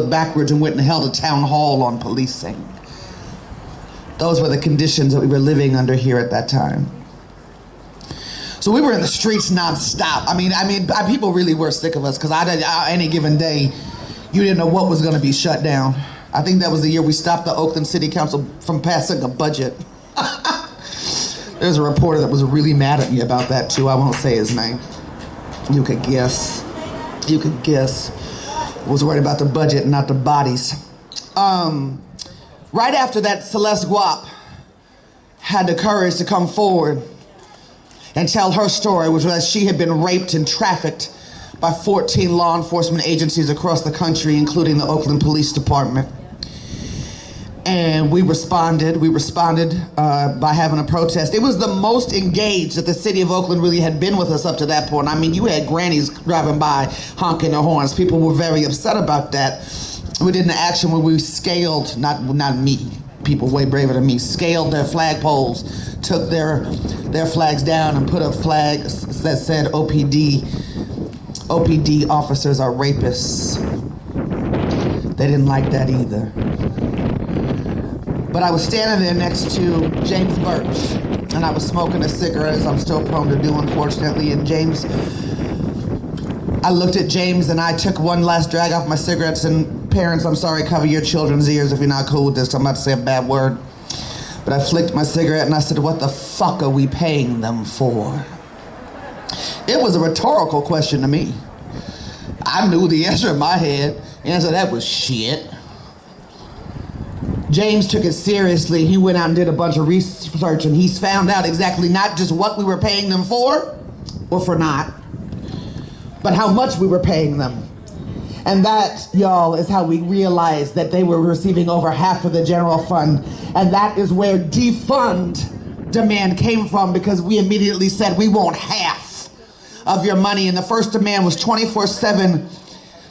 backwards and went and held a town hall on policing. Those were the conditions that we were living under here at that time. So we were in the streets nonstop. I mean, people really were sick of us because any given day, you didn't know what was going to be shut down. I think that was the year we stopped the Oakland City Council from passing a budget. There's a reporter that was really mad at me about that too. I won't say his name. You could guess. You could guess. Was worried about the budget and not the bodies. Right after that, Celeste Guap had the courage to come forward and tell her story, which was she had been raped and trafficked by 14 law enforcement agencies across the country, including the Oakland Police Department. And we responded by having a protest. It was the most engaged that the city of Oakland really had been with us up to that point. I mean, you had grannies driving by honking their horns. People were very upset about that. We did an action where we scaled, not me, people way braver than me, scaled their flagpoles, took their flags down and put up flags that said OPD officers are rapists. They didn't like that either. But I was standing there next to James Birch, and I was smoking a cigarette, as I'm still prone to do, unfortunately. And I looked at James, and I took one last drag off my cigarettes. And parents, I'm sorry, cover your children's ears if you're not cool with this. I'm about to say a bad word. But I flicked my cigarette, and I said, what the fuck are we paying them for? It was a rhetorical question to me. I knew the answer in my head. The answer to that was shit. James took it seriously. He went out and did a bunch of research, and he's found out exactly not just what we were paying them for, or for not, but how much we were paying them. And that, y'all, is how we realized that they were receiving over half of the general fund. And that is where defund demand came from, because we immediately said we want half of your money. And the first demand was 24/7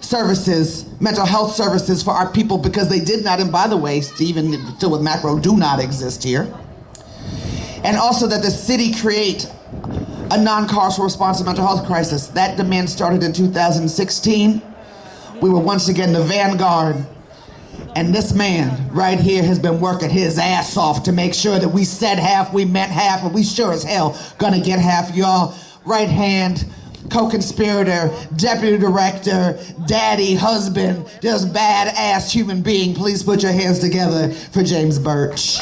services, mental health services for our people, because they did not, and by the way, Stephen, still with macro, do not exist here. And also that the city create a non-carceral response to mental health crisis. That demand started in 2016. We were once again the vanguard. And this man right here has been working his ass off to make sure that we said half, we meant half, and we sure as hell gonna get half. Y'all, right hand, co-conspirator, deputy director, daddy, husband, just badass human being. Please put your hands together for James Birch.